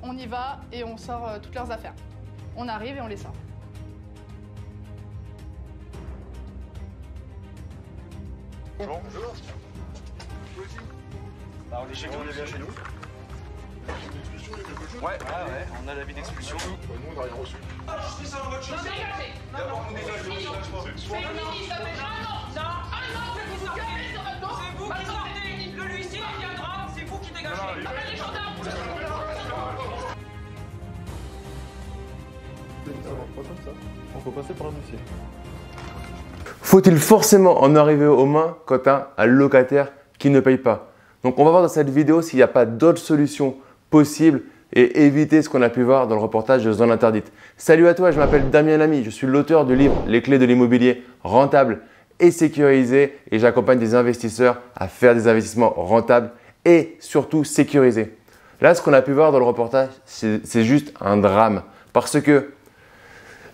on y va et on sort toutes leurs affaires. On arrive et on les sort. Bonjour. Vous aussi. Bah, on est chez nous, on est bien chez nous. Ouais, on a l'avis d'expulsion. Nous, on n'a rien reçu. C'est ça, votre chose. D'abord, on dégage le logement. C'est vous qui sortez. Le huissier viendra, c'est vous qui dégagez. Appelez les gendarmes. On peut passer par un dossier. Faut-il forcément en arriver aux mains quand tu as un locataire qui ne paye pas? Donc on va voir dans cette vidéo s'il n'y a pas d'autres solutions possibles et éviter ce qu'on a pu voir dans le reportage de Zone Interdite. Salut à toi, je m'appelle Damien Lamy, je suis l'auteur du livre Les clés de l'immobilier rentable et sécurisé et j'accompagne des investisseurs à faire des investissements rentables et surtout sécurisés. Là, ce qu'on a pu voir dans le reportage, c'est juste un drame parce que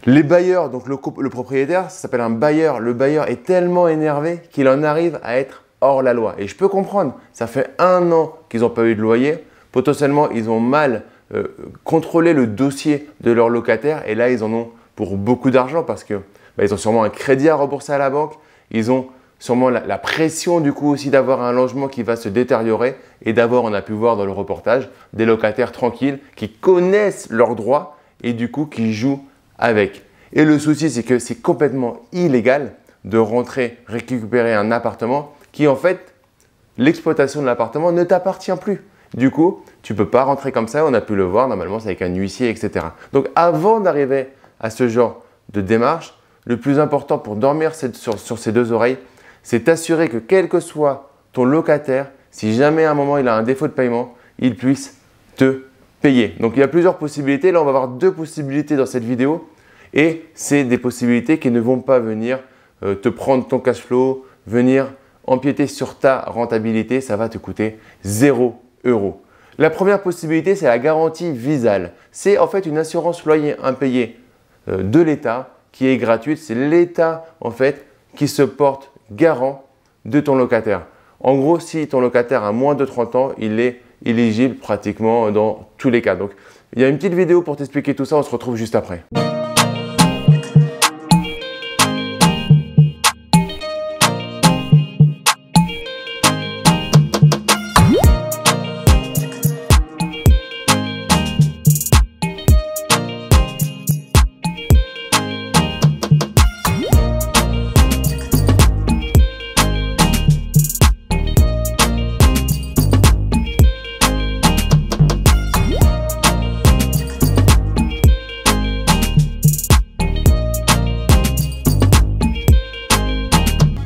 les bailleurs, donc le propriétaire, ça s'appelle un bailleur. Le bailleur est tellement énervé qu'il en arrive à être hors la loi. Et je peux comprendre, ça fait 1 an qu'ils n'ont pas eu de loyer. Potentiellement, ils ont mal contrôlé le dossier de leur locataire. Et là, ils en ont pour beaucoup d'argent parce que ils ont sûrement un crédit à rembourser à la banque. Ils ont sûrement la pression du coup aussi d'avoir un logement qui va se détériorer. Et d'abord, on a pu voir dans le reportage des locataires tranquilles qui connaissent leurs droits et du coup qui jouent avec. Et le souci, c'est que c'est complètement illégal de rentrer récupérer un appartement qui en fait, l'exploitation de l'appartement ne t'appartient plus. Du coup, tu ne peux pas rentrer comme ça, on a pu le voir, normalement c'est avec un huissier, etc. Donc avant d'arriver à ce genre de démarche, le plus important pour dormir sur ses deux oreilles, c'est t'assurer que quel que soit ton locataire, si jamais à un moment il a un défaut de paiement, il puisse te payer. Donc il y a plusieurs possibilités, là on va voir 2 possibilités dans cette vidéo. Et c'est des possibilités qui ne vont pas venir te prendre ton cash flow, venir empiéter sur ta rentabilité. Ça va te coûter 0 €. La première possibilité, c'est la garantie Visal. C'est en fait une assurance loyer impayé de l'État qui est gratuite. C'est l'État en fait qui se porte garant de ton locataire. En gros, si ton locataire a moins de 30 ans, il est éligible pratiquement dans tous les cas. Donc, il y a une petite vidéo pour t'expliquer tout ça. On se retrouve juste après.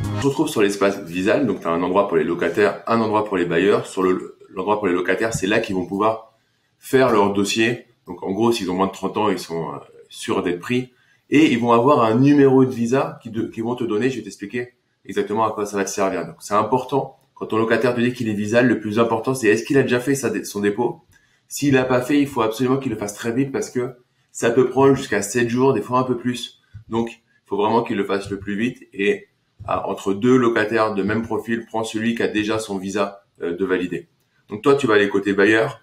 On se retrouve sur l'espace Visal, donc tu as un endroit pour les locataires, un endroit pour les bailleurs. Sur l'endroit pour les locataires, c'est là qu'ils vont pouvoir faire leur dossier. Donc en gros, s'ils ont moins de 30 ans, ils sont sûrs d'être pris. Et ils vont avoir un numéro de visa qu'ils vont te donner. Je vais t'expliquer exactement à quoi ça va te servir. Donc c'est important, quand ton locataire te dit qu'il est Visal, le plus important c'est est-ce qu'il a déjà fait son dépôt. S'il l'a pas fait, il faut absolument qu'il le fasse très vite parce que ça peut prendre jusqu'à 7 jours, des fois un peu plus. Donc il faut vraiment qu'il le fasse le plus vite et entre 2 locataires de même profil, prends celui qui a déjà son visa de validé. Donc toi, tu vas aller côté bailleur.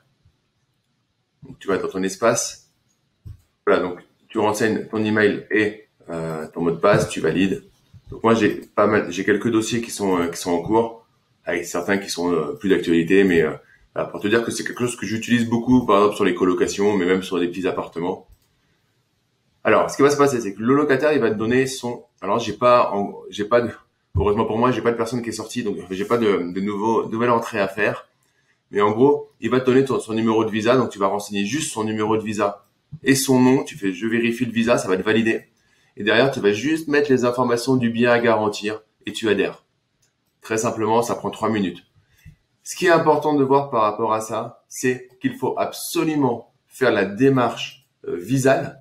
Donc, tu vas dans ton espace. Voilà, donc tu renseignes ton email et ton mot de passe, tu valides. Donc moi, j'ai quelques dossiers qui sont en cours, avec certains qui sont plus d'actualité, mais voilà, pour te dire que c'est quelque chose que j'utilise beaucoup, par exemple sur les colocations, mais même sur des petits appartements. Alors, ce qui va se passer, c'est que le locataire, il va te donner son. Alors, heureusement pour moi, j'ai pas de personne qui est sortie, donc j'ai pas de nouvelle entrée à faire. Mais en gros, il va te donner son numéro de visa, donc tu vas renseigner juste son numéro de visa et son nom. Tu fais, je vérifie le visa, ça va te valider. Et derrière, tu vas juste mettre les informations du bien à garantir et tu adhères. Très simplement, ça prend 3 minutes. Ce qui est important de voir par rapport à ça, c'est qu'il faut absolument faire la démarche Visal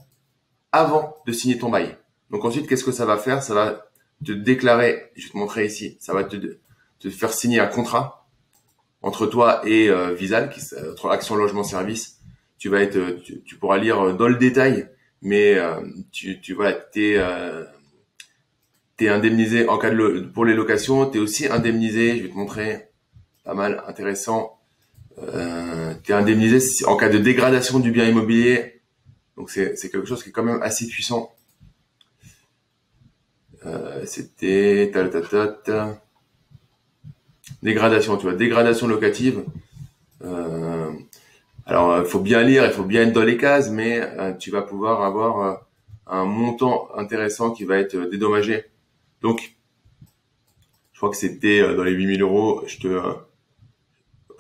avant de signer ton bail. Donc ensuite, qu'est-ce que ça va faire? Ça va te déclarer, je vais te montrer ici, ça va te faire signer un contrat entre toi et Visal, entre Action Logement Service. Tu pourras lire dans le détail, mais t'es indemnisé en cas pour les locations, t'es aussi indemnisé, je vais te montrer, pas mal intéressant, tu es indemnisé en cas de dégradation du bien immobilier. Donc c'est quelque chose qui est quand même assez puissant. C'était dégradation, tu vois, dégradation locative. Alors il faut bien lire, il faut bien être dans les cases, mais tu vas pouvoir avoir un montant intéressant qui va être dédommagé. Donc je crois que c'était dans les 8 000 euros.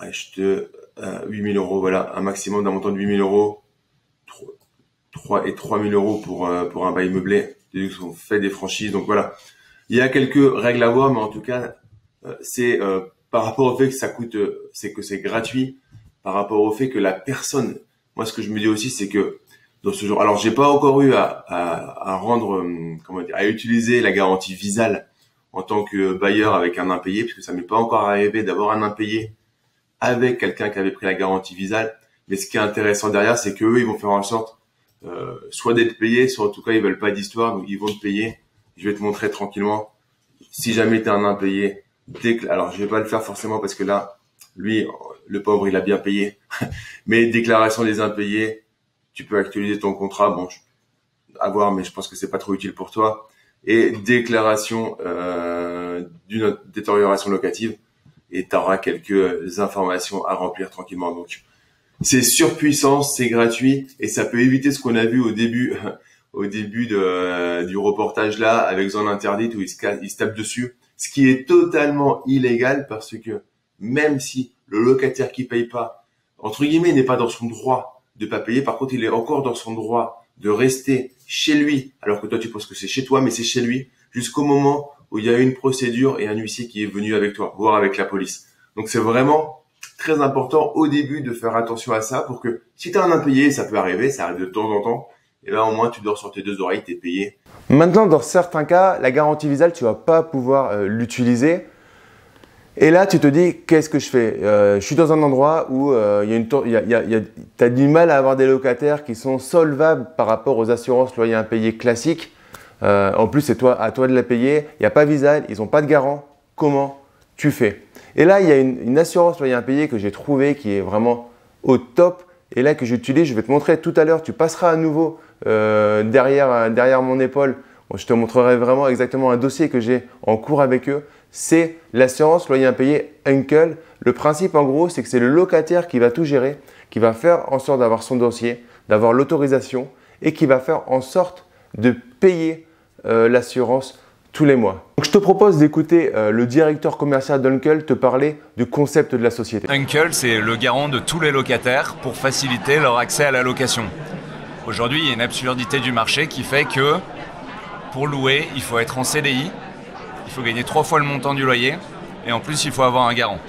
8 000 euros, voilà, un maximum d'un montant de 8 000 euros. 3 000 euros pour un bail meublé. On fait des franchises, donc voilà. Il y a quelques règles à voir, mais en tout cas, c'est par rapport au fait que ça coûte, c'est que c'est gratuit, par rapport au fait que la personne, moi ce que je me dis aussi, c'est que dans ce genre, alors j'ai pas encore eu à rendre, comment dire, à utiliser la garantie Visal en tant que bailleur avec un impayé, parce que ça m'est pas encore arrivé d'avoir un impayé avec quelqu'un qui avait pris la garantie Visal. Mais ce qui est intéressant derrière, c'est que eux, ils vont faire en sorte soit d'être payés, soit en tout cas ils veulent pas d'histoire, donc ils vont te payer. Je vais te montrer tranquillement. Si jamais t'es un impayé, alors je vais pas le faire forcément parce que là, lui, le pauvre, il a bien payé. Mais déclaration des impayés, tu peux actualiser ton contrat. Bon, à voir, mais je pense que c'est pas trop utile pour toi. Et déclaration d'une détérioration locative, et tu auras quelques informations à remplir tranquillement. Donc c'est surpuissant, c'est gratuit et ça peut éviter ce qu'on a vu au début du reportage là avec zone interdite où ils se tapent dessus, ce qui est totalement illégal parce que même si le locataire qui paye pas, entre guillemets, n'est pas dans son droit de pas payer, par contre il est encore dans son droit de rester chez lui, alors que toi tu penses que c'est chez toi, mais c'est chez lui, jusqu'au moment où il y a une procédure et un huissier qui est venu avec toi, voire avec la police. Donc c'est vraiment très important au début de faire attention à ça pour que si tu as un impayé, ça peut arriver, ça arrive de temps en temps, et là au moins tu dors sur tes deux oreilles, tu es payé. Maintenant, dans certains cas, la garantie Visal, tu vas pas pouvoir l'utiliser. Et là, tu te dis, qu'est-ce que je fais? Je suis dans un endroit où tu as du mal à avoir des locataires qui sont solvables par rapport aux assurances loyers impayés classiques. En plus, c'est à toi de la payer. Il n'y a pas Visal, ils n'ont pas de garant. Comment tu fais? Et là, il y a une assurance loyer impayé que j'ai trouvée qui est vraiment au top. Et là, que j'utilise, je vais te montrer tout à l'heure. Tu passeras à nouveau derrière mon épaule. Bon, je te montrerai vraiment exactement un dossier que j'ai en cours avec eux. C'est l'assurance loyer impayé Uncle. Le principe, en gros, c'est que c'est le locataire qui va tout gérer, qui va faire en sorte d'avoir son dossier, d'avoir l'autorisation et qui va faire en sorte de payer l'assurance tous les mois. Donc, je te propose d'écouter le directeur commercial d'Uncle te parler du concept de la société. Uncle, c'est le garant de tous les locataires pour faciliter leur accès à la location. Aujourd'hui, il y a une absurdité du marché qui fait que pour louer, il faut être en CDI, il faut gagner 3 fois le montant du loyer et en plus, il faut avoir un garant.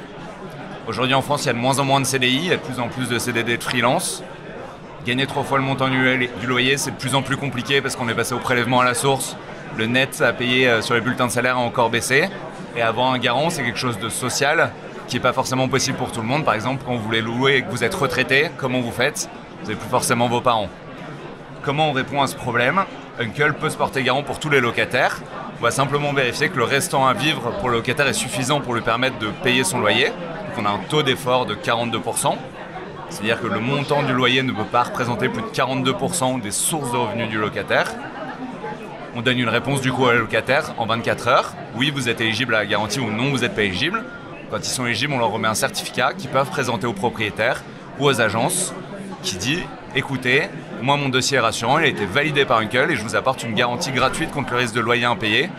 Aujourd'hui, en France, il y a de moins en moins de CDI, il y a de plus en plus de CDD de freelance. Gagner 3 fois le montant du loyer, c'est de plus en plus compliqué parce qu'on est passé au prélèvement à la source. Le net à payer sur les bulletins de salaire a encore baissé. Et avoir un garant, c'est quelque chose de social qui n'est pas forcément possible pour tout le monde. Par exemple, quand vous voulez louer et que vous êtes retraité, comment vous faites? Vous n'avez plus forcément vos parents. Comment on répond à ce problème? Uncle peut se porter garant pour tous les locataires. On va simplement vérifier que le restant à vivre pour le locataire est suffisant pour lui permettre de payer son loyer. Donc on a un taux d'effort de 42%. C'est-à-dire que le montant du loyer ne peut pas représenter plus de 42% des sources de revenus du locataire. On donne une réponse du coup au locataire en 24 heures. Oui, vous êtes éligible à la garantie ou non, vous n'êtes pas éligible. Quand ils sont éligibles, on leur remet un certificat qu'ils peuvent présenter au propriétaire ou aux agences qui dit « Écoutez, moi mon dossier est rassurant, il a été validé par Uncle et je vous apporte une garantie gratuite contre le risque de loyer impayé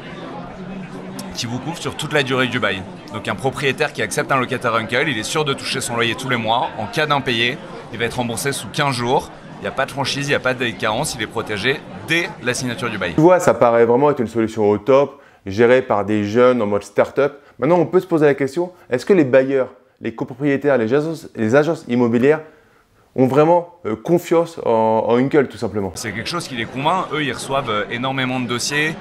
qui vous couvre sur toute la durée du bail. » Donc un propriétaire qui accepte un locataire Uncle, il est sûr de toucher son loyer tous les mois. En cas d'impayé, il va être remboursé sous 15 jours. Il n'y a pas de franchise, il n'y a pas de délai de carence, il est protégé dès la signature du bail. Tu vois, ça paraît vraiment être une solution au top, gérée par des jeunes en mode start-up. Maintenant, on peut se poser la question, est-ce que les bailleurs, les copropriétaires, les agences immobilières ont vraiment confiance en Uncle tout simplement? C'est quelque chose qui les convainc. Eux, ils reçoivent énormément de dossiers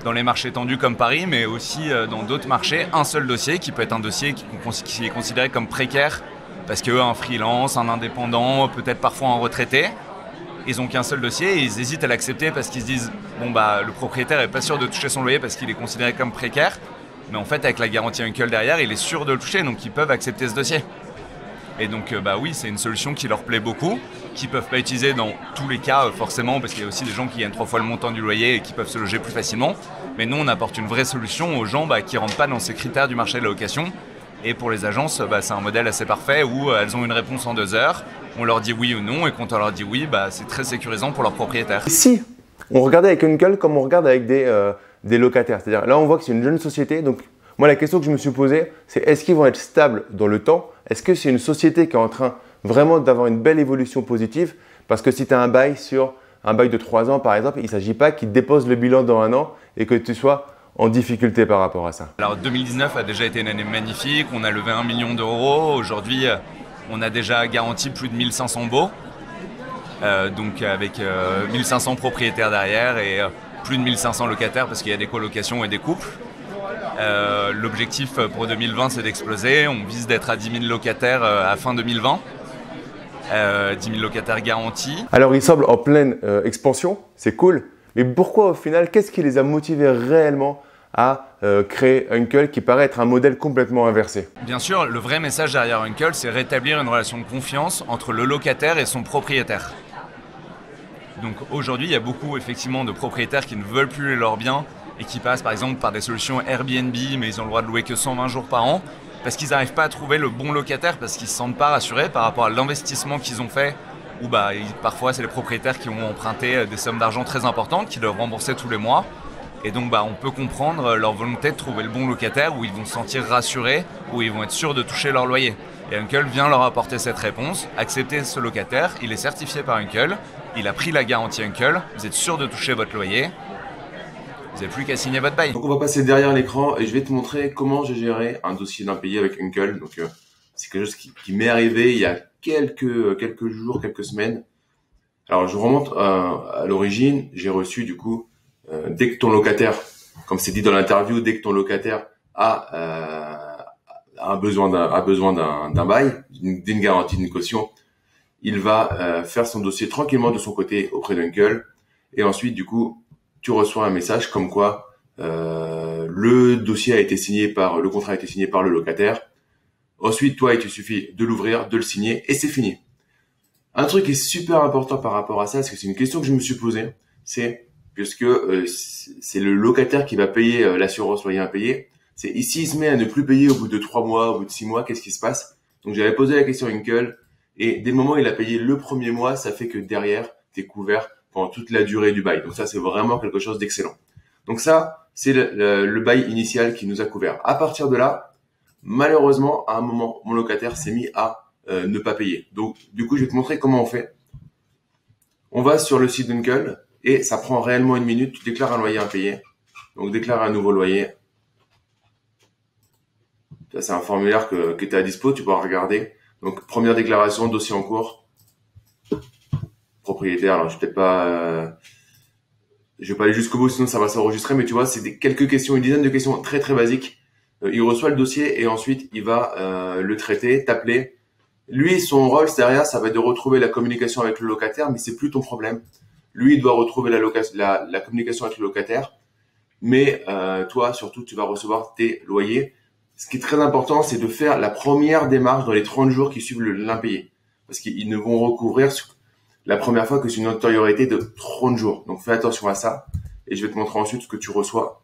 dans les marchés tendus comme Paris, mais aussi dans d'autres marchés. Un seul dossier qui peut être un dossier qui est considéré comme précaire parce qu'eux, un freelance, un indépendant, peut-être parfois un retraité, ils n'ont qu'un seul dossier et ils hésitent à l'accepter parce qu'ils se disent bon bah le propriétaire n'est pas sûr de toucher son loyer parce qu'il est considéré comme précaire, mais en fait avec la garantie Uncle derrière, il est sûr de le toucher, donc ils peuvent accepter ce dossier. Et donc bah oui, c'est une solution qui leur plaît beaucoup, qui ne peuvent pas utiliser dans tous les cas forcément, parce qu'il y a aussi des gens qui gagnent 3 fois le montant du loyer et qui peuvent se loger plus facilement. Mais nous, on apporte une vraie solution aux gens qui ne rentrent pas dans ces critères du marché de la location. Et pour les agences, c'est un modèle assez parfait où elles ont une réponse en 2 heures, on leur dit oui ou non, et quand on leur dit oui, c'est très sécurisant pour leurs propriétaires. Si on regardait avec Uncle comme on regarde avec des locataires, c'est-à-dire là on voit que c'est une jeune société, donc moi la question que je me suis posée, c'est est-ce qu'ils vont être stables dans le temps? Est-ce que c'est une société qui est en train vraiment d'avoir une belle évolution positive? Parce que si tu as un bail de 3 ans par exemple, il ne s'agit pas qu'ils déposent le bilan dans 1 an et que tu sois en difficulté par rapport à ça. Alors 2019 a déjà été une année magnifique, on a levé 1 million d'euros. Aujourd'hui, on a déjà garanti plus de 1500 baux, donc avec 1500 propriétaires derrière et plus de 1500 locataires parce qu'il y a des colocations et des couples. L'objectif pour 2020, c'est d'exploser. On vise d'être à 10 000 locataires à fin 2020. 10 000 locataires garantis. Alors ils semblent en pleine expansion, c'est cool. Mais pourquoi au final, qu'est-ce qui les a motivés réellement à créer Uncle qui paraît être un modèle complètement inversé? Bien sûr, le vrai message derrière Uncle, c'est rétablir une relation de confiance entre le locataire et son propriétaire. Donc aujourd'hui, il y a beaucoup effectivement de propriétaires qui ne veulent plus leurs biens et qui passent par exemple par des solutions Airbnb, mais ils ont le droit de louer que 120 jours par an parce qu'ils n'arrivent pas à trouver le bon locataire, parce qu'ils ne se sentent pas rassurés par rapport à l'investissement qu'ils ont fait. Ou parfois c'est les propriétaires qui ont emprunté des sommes d'argent très importantes qu'ils doivent rembourser tous les mois. Et donc on peut comprendre leur volonté de trouver le bon locataire où ils vont se sentir rassurés, où ils vont être sûrs de toucher leur loyer. Et Uncle vient leur apporter cette réponse. Acceptez ce locataire, il est certifié par Uncle, il a pris la garantie Uncle, vous êtes sûr de toucher votre loyer, vous n'avez plus qu'à signer votre bail. Donc on va passer derrière l'écran et je vais te montrer comment j'ai géré un dossier d'impayé avec Uncle. Donc c'est quelque chose qui m'est arrivé il y a quelques jours, quelques semaines. Alors je remonte à l'origine, j'ai reçu du coup, dès que ton locataire, comme c'est dit dans l'interview, dès que ton locataire a besoin d'un bail, d'une garantie, d'une caution, il va faire son dossier tranquillement de son côté auprès d'Uncle. Et ensuite du coup, tu reçois un message comme quoi le dossier a été signé le contrat a été signé par le locataire. Ensuite, toi, il te suffit de l'ouvrir, de le signer et c'est fini. Un truc qui est super important par rapport à ça, parce que c'est une question que je me suis posée, c'est puisque c'est le locataire qui va payer l'assurance loyer impayé. C'est ici, il se met à ne plus payer au bout de 3 mois, au bout de 6 mois, qu'est-ce qui se passe? Donc, j'avais posé la question à Uncle et dès le moment où il a payé le premier mois, ça fait que derrière, tu es couvert pendant toute la durée du bail. Donc ça, c'est vraiment quelque chose d'excellent. Donc ça, c'est le bail initial qui nous a couvert. À partir de là, malheureusement, à un moment, mon locataire s'est mis à ne pas payer. Donc, du coup, je vais te montrer comment on fait. On va sur le site d'Uncle et ça prend réellement 1 minute. Tu déclares un loyer impayé. Donc, déclare un nouveau loyer. Ça, c'est un formulaire que tu as à dispo. Tu pourras regarder. Donc, première déclaration, dossier en cours. Propriétaire. Alors, je vais pas aller jusqu'au bout, sinon ça va s'enregistrer. Mais tu vois, c'est quelques questions, une dizaine de questions très très basiques. Il reçoit le dossier et ensuite il va le traiter, t'appeler. Lui, son rôle derrière, ça va être de retrouver la communication avec le locataire, mais c'est plus ton problème. Lui, il doit retrouver la communication avec le locataire, mais toi, surtout, tu vas recevoir tes loyers. Ce qui est très important, c'est de faire la première démarche dans les 30 jours qui suivent l'impayé, parce qu'ils ne vont recouvrir la première fois que c'est une antériorité de 30 jours. Donc, fais attention à ça. Et je vais te montrer ensuite ce que tu reçois.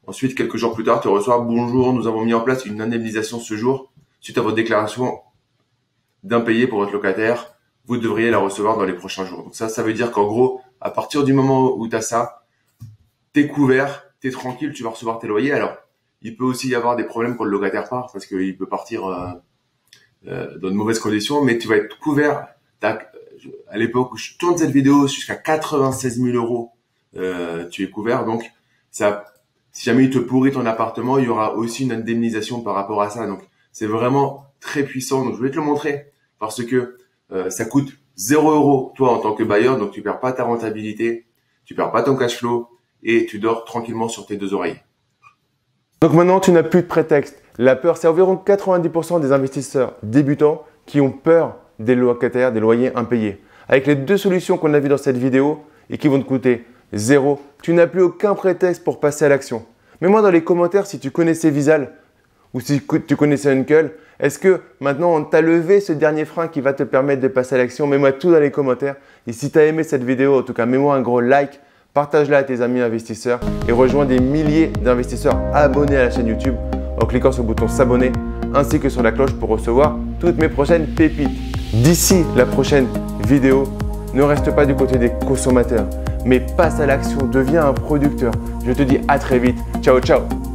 Ensuite, quelques jours plus tard, tu reçois « Bonjour, nous avons mis en place une indemnisation ce jour. Suite à votre déclaration d'impayé pour votre locataire, vous devriez la recevoir dans les prochains jours. » Donc ça veut dire qu'en gros, à partir du moment où tu as ça, tu es couvert, tu es tranquille, tu vas recevoir tes loyers. Alors, il peut aussi y avoir des problèmes quand le locataire part, parce qu'il peut partir dans de mauvaises conditions, mais tu vas être couvert. À l'époque où je tourne cette vidéo, jusqu'à 96 000 euros, tu es couvert. Donc, ça, si jamais il te pourrit ton appartement, il y aura aussi une indemnisation par rapport à ça. Donc, c'est vraiment très puissant. Donc, je vais te le montrer parce que ça coûte 0 euros, toi, en tant que bailleur. Donc, tu perds pas ta rentabilité, tu perds pas ton cash flow et tu dors tranquillement sur tes 2 oreilles. Donc, maintenant, tu n'as plus de prétexte. La peur, c'est environ 90% des investisseurs débutants qui ont peur des locataires, des loyers impayés. Avec les 2 solutions qu'on a vues dans cette vidéo et qui vont te coûter 0, tu n'as plus aucun prétexte pour passer à l'action. Mets-moi dans les commentaires si tu connaissais Visal ou si tu connaissais Uncle. Est-ce que maintenant tu as levé ce dernier frein qui va te permettre de passer à l'action? Mets-moi tout dans les commentaires. Et si tu as aimé cette vidéo, en tout cas, mets-moi un gros like, partage-la à tes amis investisseurs et rejoins des milliers d'investisseurs abonnés à la chaîne YouTube en cliquant sur le bouton s'abonner ainsi que sur la cloche pour recevoir toutes mes prochaines pépites. D'ici la prochaine vidéo, ne reste pas du côté des consommateurs, mais passe à l'action, deviens un producteur. Je te dis à très vite. Ciao, ciao!